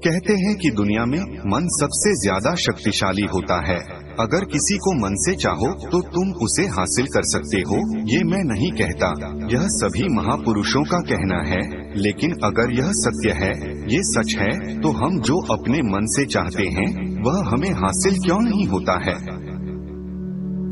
कहते हैं कि दुनिया में मन सबसे ज्यादा शक्तिशाली होता है। अगर किसी को मन से चाहो तो तुम उसे हासिल कर सकते हो, ये मैं नहीं कहता, यह सभी महापुरुषों का कहना है। लेकिन अगर यह सत्य है, ये सच है, तो हम जो अपने मन से चाहते हैं वह हमें हासिल क्यों नहीं होता है?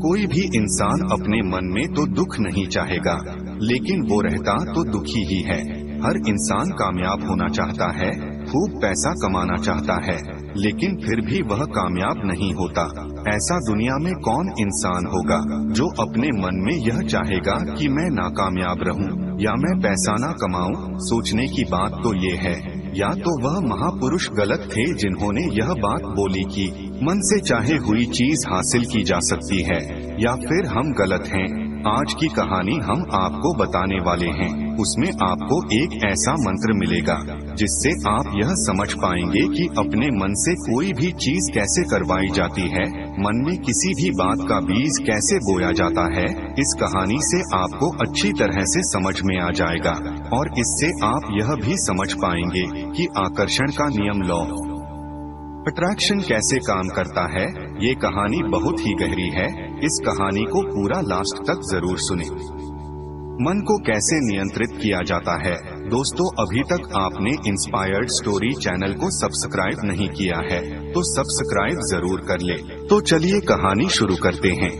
कोई भी इंसान अपने मन में तो दुख नहीं चाहेगा, लेकिन वो रहता तो दुखी ही है। हर इंसान कामयाब होना चाहता है, खूब पैसा कमाना चाहता है, लेकिन फिर भी वह कामयाब नहीं होता। ऐसा दुनिया में कौन इंसान होगा जो अपने मन में यह चाहेगा कि मैं नाकामयाब रहूं या मैं पैसा ना कमाऊं? सोचने की बात तो ये है, या तो वह महापुरुष गलत थे जिन्होंने यह बात बोली कि मन से चाहे हुई चीज हासिल की जा सकती है, या फिर हम गलत हैं। आज की कहानी हम आपको बताने वाले हैं, उसमें आपको एक ऐसा मंत्र मिलेगा जिससे आप यह समझ पाएंगे कि अपने मन से कोई भी चीज कैसे करवाई जाती है, मन में किसी भी बात का बीज कैसे बोया जाता है। इस कहानी से आपको अच्छी तरह से समझ में आ जाएगा और इससे आप यह भी समझ पाएंगे कि आकर्षण का नियम लॉ अट्रैक्शन कैसे काम करता है। ये कहानी बहुत ही गहरी है, इस कहानी को पूरा लास्ट तक जरूर सुनें। मन को कैसे नियंत्रित किया जाता है। दोस्तों, अभी तक आपने इंस्पायर्ड स्टोरी चैनल को सब्सक्राइब नहीं किया है तो सब्सक्राइब जरूर कर ले। तो चलिए कहानी शुरू करते हैं।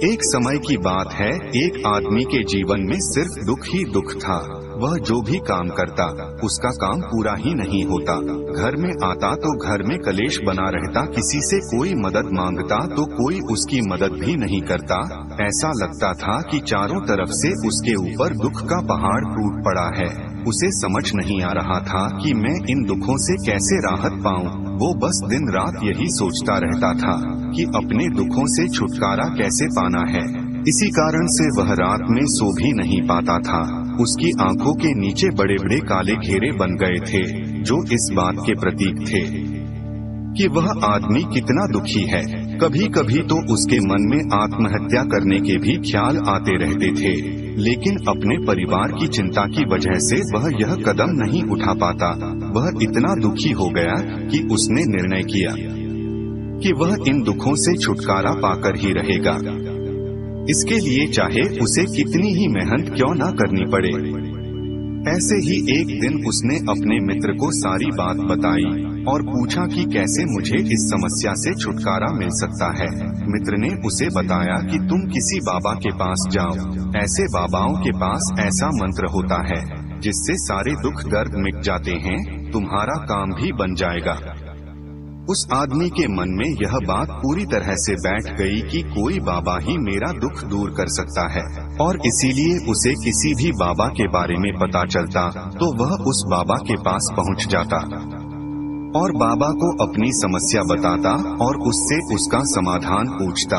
एक समय की बात है, एक आदमी के जीवन में सिर्फ दुख ही दुख था। वह जो भी काम करता उसका काम पूरा ही नहीं होता। घर में आता तो घर में कलेश बना रहता, किसी से कोई मदद मांगता तो कोई उसकी मदद भी नहीं करता। ऐसा लगता था कि चारों तरफ से उसके ऊपर दुख का पहाड़ टूट पड़ा है। उसे समझ नहीं आ रहा था कि मैं इन दुखों से कैसे राहत पाऊं। वो बस दिन रात यही सोचता रहता था कि अपने दुखों से छुटकारा कैसे पाना है। इसी कारण से वह रात में सो भी नहीं पाता था। उसकी आंखों के नीचे बड़े बड़े काले घेरे बन गए थे, जो इस बात के प्रतीक थे कि वह आदमी कितना दुखी है। कभी कभी तो उसके मन में आत्महत्या करने के भी ख्याल आते रहते थे, लेकिन अपने परिवार की चिंता की वजह से वह यह कदम नहीं उठा पाता। वह इतना दुखी हो गया कि उसने निर्णय किया कि वह इन दुखों से छुटकारा पाकर ही रहेगा। इसके लिए चाहे उसे कितनी ही मेहनत क्यों ना करनी पड़े। ऐसे ही एक दिन उसने अपने मित्र को सारी बात बताई और पूछा कि कैसे मुझे इस समस्या से छुटकारा मिल सकता है। मित्र ने उसे बताया कि तुम किसी बाबा के पास जाओ। ऐसे बाबाओं के पास ऐसा मंत्र होता है जिससे सारे दुख दर्द मिट जाते हैं, तुम्हारा काम भी बन जाएगा। उस आदमी के मन में यह बात पूरी तरह से बैठ गई कि कोई बाबा ही मेरा दुख दूर कर सकता है, और इसीलिए उसे किसी भी बाबा के बारे में पता चलता तो वह उस बाबा के पास पहुंच जाता और बाबा को अपनी समस्या बताता और उससे उसका समाधान पूछता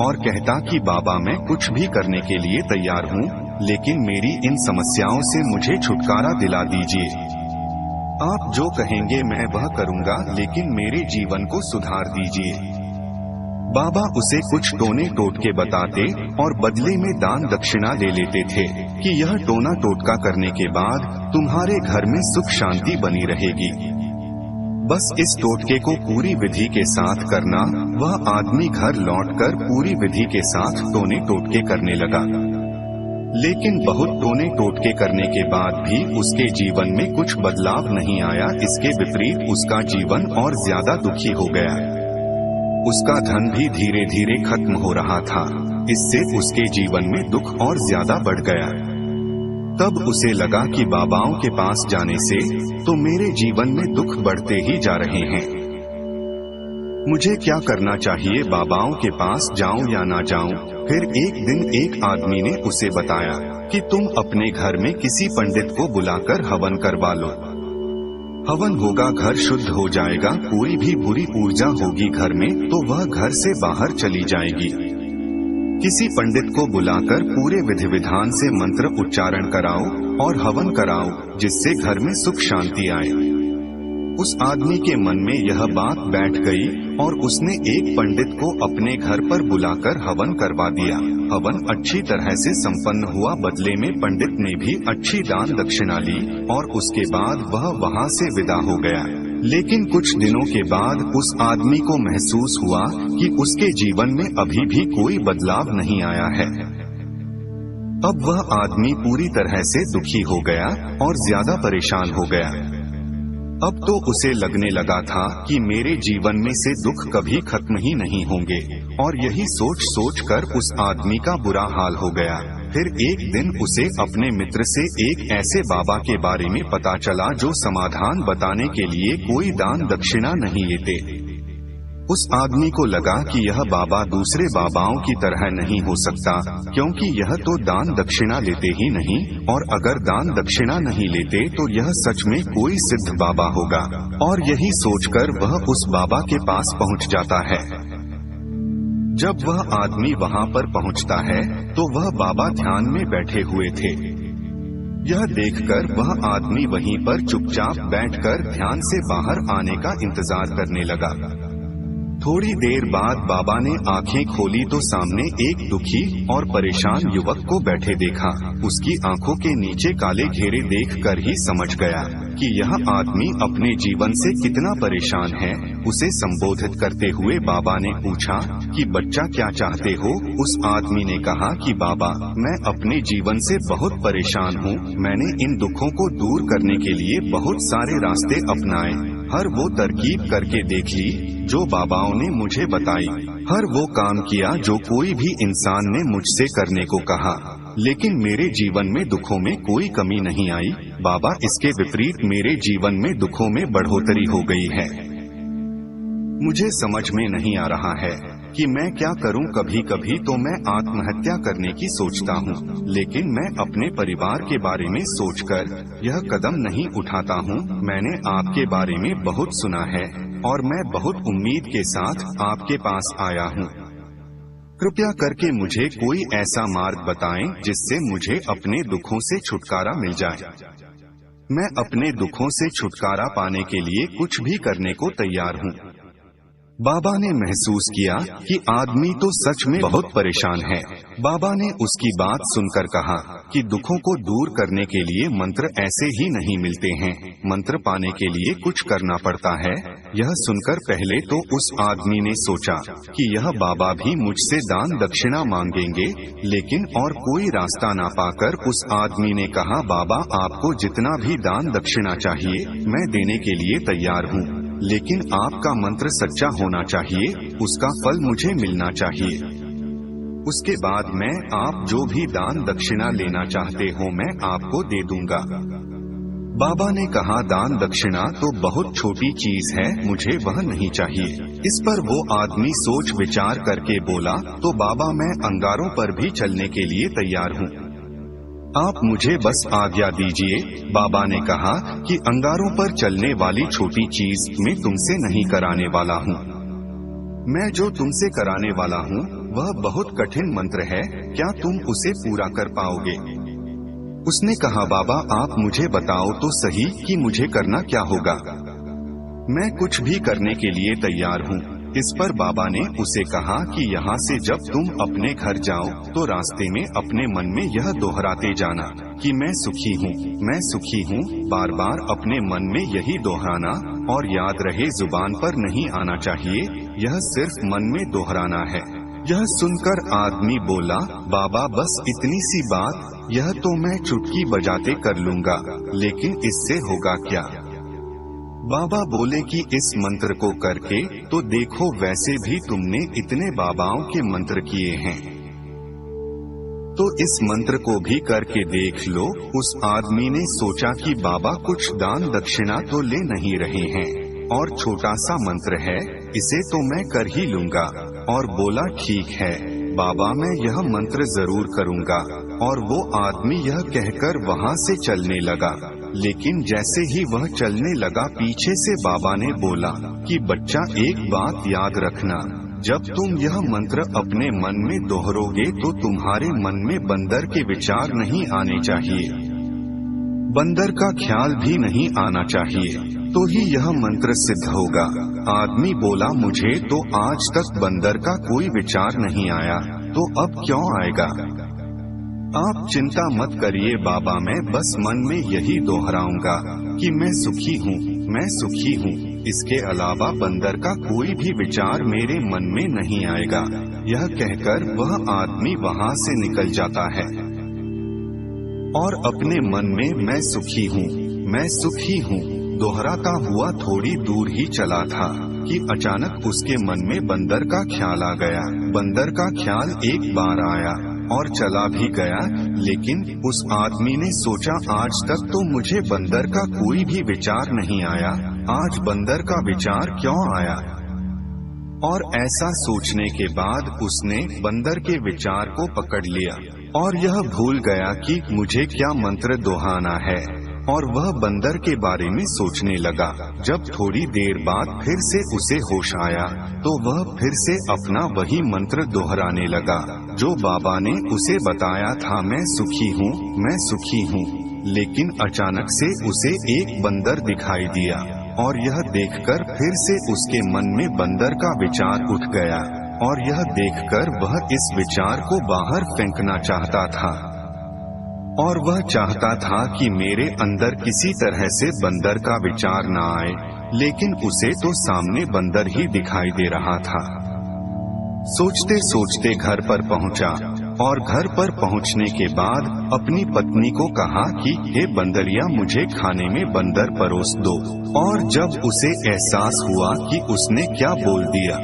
और कहता कि बाबा, मैं कुछ भी करने के लिए तैयार हूँ, लेकिन मेरी इन समस्याओं से मुझे छुटकारा दिला दीजिए। आप जो कहेंगे मैं वह करूँगा, लेकिन मेरे जीवन को सुधार दीजिए। बाबा उसे कुछ टोने टोटके बताते और बदले में दान दक्षिणा ले लेते थे कि यह टोना टोटका करने के बाद तुम्हारे घर में सुख शांति बनी रहेगी। बस इस टोटके को पूरी विधि के साथ करना। वह आदमी घर लौटकर पूरी विधि के साथ टोने टोटके करने लगा, लेकिन बहुत टोने टोटके करने के बाद भी उसके जीवन में कुछ बदलाव नहीं आया। इसके विपरीत उसका जीवन और ज्यादा दुखी हो गया। उसका धन भी धीरे धीरे खत्म हो रहा था। इससे उसके जीवन में दुख और ज्यादा बढ़ गया। तब उसे लगा कि बाबाओं के पास जाने से तो मेरे जीवन में दुख बढ़ते ही जा रहे हैं। मुझे क्या करना चाहिए, बाबाओं के पास जाऊं या ना जाऊं? फिर एक दिन एक आदमी ने उसे बताया कि तुम अपने घर में किसी पंडित को बुलाकर हवन करवा लो। हवन होगा, घर शुद्ध हो जाएगा, कोई भी बुरी ऊर्जा होगी घर में तो वह घर से बाहर चली जाएगी। किसी पंडित को बुलाकर पूरे विधि विधान से मंत्र उच्चारण कराओ और हवन कराओ, जिससे घर में सुख शांति आए। उस आदमी के मन में यह बात बैठ गई और उसने एक पंडित को अपने घर पर बुलाकर हवन करवा दिया। हवन अच्छी तरह से संपन्न हुआ। बदले में पंडित ने भी अच्छी दान दक्षिणा ली और उसके बाद वह वहां से विदा हो गया। लेकिन कुछ दिनों के बाद उस आदमी को महसूस हुआ कि उसके जीवन में अभी भी कोई बदलाव नहीं आया है। अब वह आदमी पूरी तरह से दुखी हो गया और ज्यादा परेशान हो गया। अब तो उसे लगने लगा था कि मेरे जीवन में से दुख कभी खत्म ही नहीं होंगे, और यही सोच सोच कर उस आदमी का बुरा हाल हो गया। फिर एक दिन उसे अपने मित्र से एक ऐसे बाबा के बारे में पता चला जो समाधान बताने के लिए कोई दान दक्षिणा नहीं लेते। उस आदमी को लगा कि यह बाबा दूसरे बाबाओं की तरह नहीं हो सकता, क्योंकि यह तो दान दक्षिणा लेते ही नहीं, और अगर दान दक्षिणा नहीं लेते तो यह सच में कोई सिद्ध बाबा होगा। और यही सोचकर वह उस बाबा के पास पहुंच जाता है। जब वह आदमी वहां पर पहुंचता है तो वह बाबा ध्यान में बैठे हुए थे। यह देखकर वह आदमी वहीं पर चुपचाप बैठकर ध्यान से बाहर आने का इंतजार करने लगा। थोड़ी देर बाद बाबा ने आंखें खोली तो सामने एक दुखी और परेशान युवक को बैठे देखा। उसकी आंखों के नीचे काले घेरे देखकर ही समझ गया कि यह आदमी अपने जीवन से कितना परेशान है। उसे संबोधित करते हुए बाबा ने पूछा कि बच्चा क्या चाहते हो? उस आदमी ने कहा कि बाबा, मैं अपने जीवन से बहुत परेशान हूँ। मैंने इन दुखों को दूर करने के लिए बहुत सारे रास्ते अपनाए, हर वो तरकीब करके देख ली जो बाबाओं ने मुझे बताई, हर वो काम किया जो कोई भी इंसान ने मुझसे करने को कहा, लेकिन मेरे जीवन में दुखों में कोई कमी नहीं आई। बाबा, इसके विपरीत मेरे जीवन में दुखों में बढ़ोतरी हो गई है। मुझे समझ में नहीं आ रहा है कि मैं क्या करूं। कभी कभी तो मैं आत्महत्या करने की सोचता हूं, लेकिन मैं अपने परिवार के बारे में सोचकर यह कदम नहीं उठाता हूं। मैंने आपके बारे में बहुत सुना है और मैं बहुत उम्मीद के साथ आपके पास आया हूं। कृपया करके मुझे कोई ऐसा मार्ग बताएं जिससे मुझे अपने दुखों से छुटकारा मिल जाए। मैं अपने दुखों से छुटकारा पाने के लिए कुछ भी करने को तैयार हूं। बाबा ने महसूस किया कि आदमी तो सच में बहुत परेशान है। बाबा ने उसकी बात सुनकर कहा कि दुखों को दूर करने के लिए मंत्र ऐसे ही नहीं मिलते हैं, मंत्र पाने के लिए कुछ करना पड़ता है। यह सुनकर पहले तो उस आदमी ने सोचा कि यह बाबा भी मुझसे दान दक्षिणा मांगेंगे, लेकिन और कोई रास्ता ना पाकर उस आदमी ने कहा, बाबा, आपको जितना भी दान दक्षिणा चाहिए मैं देने के लिए तैयार हूँ, लेकिन आपका मंत्र सच्चा होना चाहिए, उसका फल मुझे मिलना चाहिए। उसके बाद मैं आप जो भी दान दक्षिणा लेना चाहते हो मैं आपको दे दूंगा। बाबा ने कहा, दान दक्षिणा तो बहुत छोटी चीज है, मुझे वह नहीं चाहिए। इस पर वो आदमी सोच विचार करके बोला, तो बाबा, मैं अंगारों पर भी चलने के लिए तैयार हूँ, आप मुझे बस आज्ञा दीजिए। बाबा ने कहा कि अंगारों पर चलने वाली छोटी चीज मैं तुमसे नहीं कराने वाला हूँ। मैं जो तुमसे कराने वाला हूँ वह बहुत कठिन मंत्र है, क्या तुम उसे पूरा कर पाओगे? उसने कहा, बाबा, आप मुझे बताओ तो सही कि मुझे करना क्या होगा। मैं कुछ भी करने के लिए तैयार हूँ। इस पर बाबा ने उसे कहा कि यहाँ से जब तुम अपने घर जाओ तो रास्ते में अपने मन में यह दोहराते जाना कि मैं सुखी हूँ, मैं सुखी हूँ। बार बार अपने मन में यही दोहराना, और याद रहे जुबान पर नहीं आना चाहिए, यह सिर्फ मन में दोहराना है। यह सुनकर आदमी बोला, बाबा, बस इतनी सी बात, यह तो मैं चुटकी बजाते कर लूँगा, लेकिन इससे होगा क्या? बाबा बोले कि इस मंत्र को करके तो देखो, वैसे भी तुमने इतने बाबाओं के मंत्र किए हैं, तो इस मंत्र को भी करके देख लो। उस आदमी ने सोचा कि बाबा कुछ दान दक्षिणा तो ले नहीं रहे हैं और छोटा सा मंत्र है, इसे तो मैं कर ही लूंगा, और बोला, ठीक है बाबा, मैं यह मंत्र जरूर करूंगा। और वो आदमी यह कहकर वहां से चलने लगा, लेकिन जैसे ही वह चलने लगा पीछे से बाबा ने बोला कि बच्चा, एक बात याद रखना, जब तुम यह मंत्र अपने मन में दोहरोगे तो तुम्हारे मन में बंदर के विचार नहीं आने चाहिए। बंदर का ख्याल भी नहीं आना चाहिए, तो ही यह मंत्र सिद्ध होगा। आदमी बोला, मुझे तो आज तक बंदर का कोई विचार नहीं आया, तो अब क्यों आएगा? आप चिंता मत करिए बाबा, मैं बस मन में यही दोहराऊंगा कि मैं सुखी हूँ, मैं सुखी हूँ। इसके अलावा बंदर का कोई भी विचार मेरे मन में नहीं आएगा। यह कहकर वह आदमी वहाँ से निकल जाता है और अपने मन में मैं सुखी हूँ, मैं सुखी हूँ दोहराता हुआ थोड़ी दूर ही चला था कि अचानक उसके मन में बंदर का ख्याल आ गया। बंदर का ख्याल एक बार आया और चला भी गया, लेकिन उस आदमी ने सोचा, आज तक तो मुझे बंदर का कोई भी विचार नहीं आया, आज बंदर का विचार क्यों आया? और ऐसा सोचने के बाद उसने बंदर के विचार को पकड़ लिया और यह भूल गया कि मुझे क्या मंत्र दोहाना है, और वह बंदर के बारे में सोचने लगा। जब थोड़ी देर बाद फिर से उसे होश आया तो वह फिर से अपना वही मंत्र दोहराने लगा जो बाबा ने उसे बताया था, मैं सुखी हूँ, मैं सुखी हूँ। लेकिन अचानक से उसे एक बंदर दिखाई दिया और यह देखकर फिर से उसके मन में बंदर का विचार उठ गया और यह देखकर वह इस विचार को बाहर फेंकना चाहता था और वह चाहता था कि मेरे अंदर किसी तरह से बंदर का विचार न आए, लेकिन उसे तो सामने बंदर ही दिखाई दे रहा था। सोचते सोचते घर पर पहुंचा और घर पर पहुंचने के बाद अपनी पत्नी को कहा कि हे बंदरिया, मुझे खाने में बंदर परोस दो। और जब उसे एहसास हुआ कि उसने क्या बोल दिया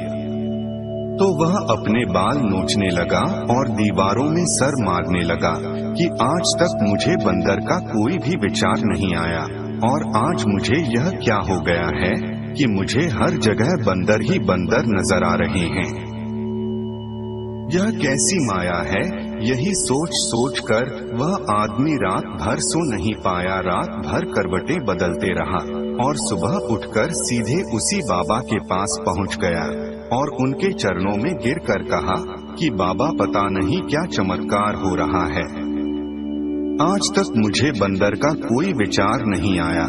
तो वह अपने बाल नोचने लगा और दीवारों में सर मारने लगा कि आज तक मुझे बंदर का कोई भी विचार नहीं आया और आज मुझे यह क्या हो गया है कि मुझे हर जगह बंदर ही बंदर नजर आ रहे हैं। यह कैसी माया है? यही सोच सोच कर वह आदमी रात भर सो नहीं पाया, रात भर करवटें बदलते रहा और सुबह उठकर सीधे उसी बाबा के पास पहुंच गया और उनके चरणों में गिरकर कहा कि बाबा, पता नहीं क्या चमत्कार हो रहा है, आज तक मुझे बंदर का कोई विचार नहीं आया,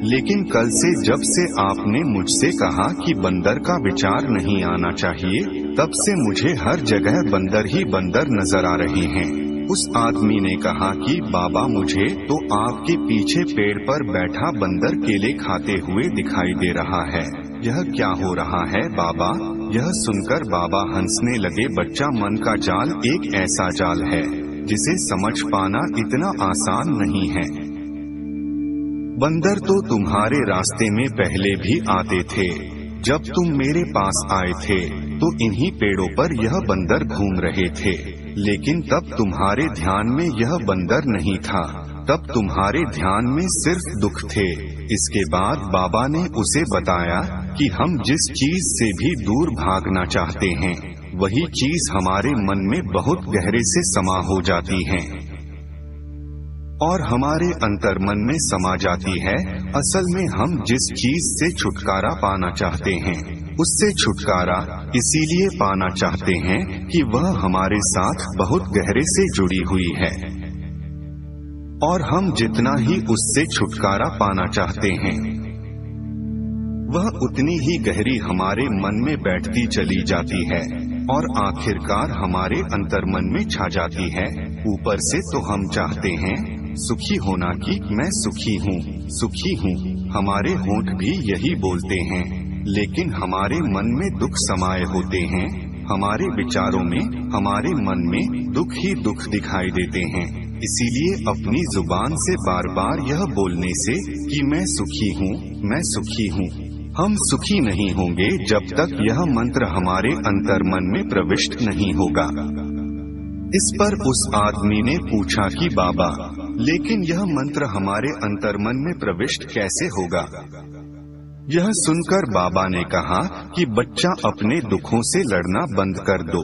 लेकिन कल से जब से आपने मुझसे कहा कि बंदर का विचार नहीं आना चाहिए, तब से मुझे हर जगह बंदर ही बंदर नजर आ रहे हैं। उस आदमी ने कहा कि बाबा, मुझे तो आपके पीछे पेड़ पर बैठा बंदर केले खाते हुए दिखाई दे रहा है, यह क्या हो रहा है बाबा? यह सुनकर बाबा हंसने लगे, बच्चा, मन का जाल एक ऐसा जाल है जिसे समझ पाना इतना आसान नहीं है। बंदर तो तुम्हारे रास्ते में पहले भी आते थे, जब तुम मेरे पास आए थे तो इन्हीं पेड़ों पर यह बंदर घूम रहे थे, लेकिन तब तुम्हारे ध्यान में यह बंदर नहीं था, तब तुम्हारे ध्यान में सिर्फ दुख थे। इसके बाद बाबा ने उसे बताया कि हम जिस चीज से भी दूर भागना चाहते हैं, वही चीज हमारे मन में बहुत गहरे से समा हो जाती है और हमारे अंतर्मन में समा जाती है। असल में हम जिस चीज से छुटकारा पाना चाहते हैं, उससे छुटकारा इसीलिए पाना चाहते हैं कि वह हमारे साथ बहुत गहरे से जुड़ी हुई है और हम जितना ही उससे छुटकारा पाना चाहते हैं, वह उतनी ही गहरी हमारे मन में बैठती चली जाती है और आखिरकार हमारे अंतर्मन में छा जाती है। ऊपर से तो हम चाहते हैं सुखी होना कि मैं सुखी हूँ, सुखी हूँ, हमारे होंठ भी यही बोलते हैं, लेकिन हमारे मन में दुख समाये होते हैं, हमारे विचारों में, हमारे मन में दुख ही दुख दिखाई देते हैं। इसीलिए अपनी जुबान से बार बार यह बोलने से कि मैं सुखी हूँ, मैं सुखी हूँ, हम सुखी नहीं होंगे जब तक यह मंत्र हमारे अंतर्मन में प्रविष्ट नहीं होगा। इस पर उस आदमी ने पूछा कि बाबा, लेकिन यह मंत्र हमारे अंतर्मन में प्रविष्ट कैसे होगा? यह सुनकर बाबा ने कहा कि बच्चा, अपने दुखों से लड़ना बंद कर दो।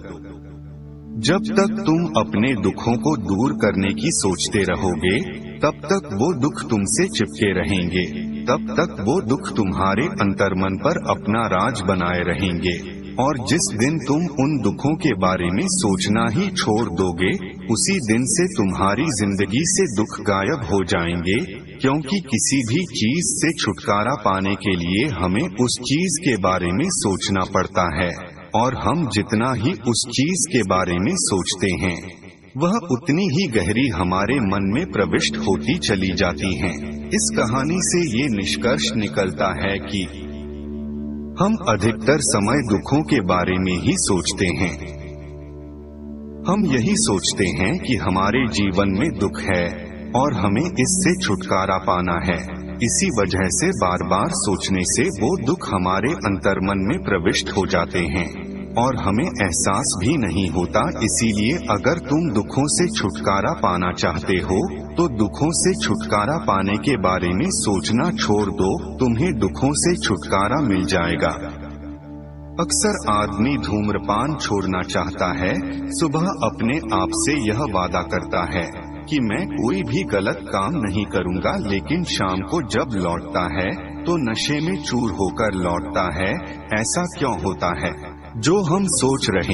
जब तक तुम अपने दुखों को दूर करने की सोचते रहोगे, तब तक वो दुख तुमसे चिपके रहेंगे, तब तक वो दुख तुम्हारे अंतर्मन पर अपना राज बनाए रहेंगे। और जिस दिन तुम उन दुखों के बारे में सोचना ही छोड़ दोगे, उसी दिन से तुम्हारी जिंदगी से दुख गायब हो जाएंगे, क्योंकि किसी भी चीज से छुटकारा पाने के लिए हमें उस चीज के बारे में सोचना पड़ता है, और हम जितना ही उस चीज के बारे में सोचते हैं वह उतनी ही गहरी हमारे मन में प्रविष्ट होती चली जाती हैं। इस कहानी से ये निष्कर्ष निकलता है कि हम अधिकतर समय दुखों के बारे में ही सोचते हैं। हम यही सोचते हैं कि हमारे जीवन में दुख है और हमें इससे छुटकारा पाना है। इसी वजह से बार बार सोचने से वो दुख हमारे अंतर्मन में प्रविष्ट हो जाते हैं और हमें एहसास भी नहीं होता। इसीलिए अगर तुम दुखों से छुटकारा पाना चाहते हो तो दुखों से छुटकारा पाने के बारे में सोचना छोड़ दो, तुम्हें दुखों से छुटकारा मिल जाएगा। अक्सर आदमी धूम्रपान छोड़ना चाहता है, सुबह अपने आप से यह वादा करता है कि मैं कोई भी गलत काम नहीं करूंगा, लेकिन शाम को जब लौटता है तो नशे में चूर होकर लौटता है। ऐसा क्यों होता है? जो हम सोच रहे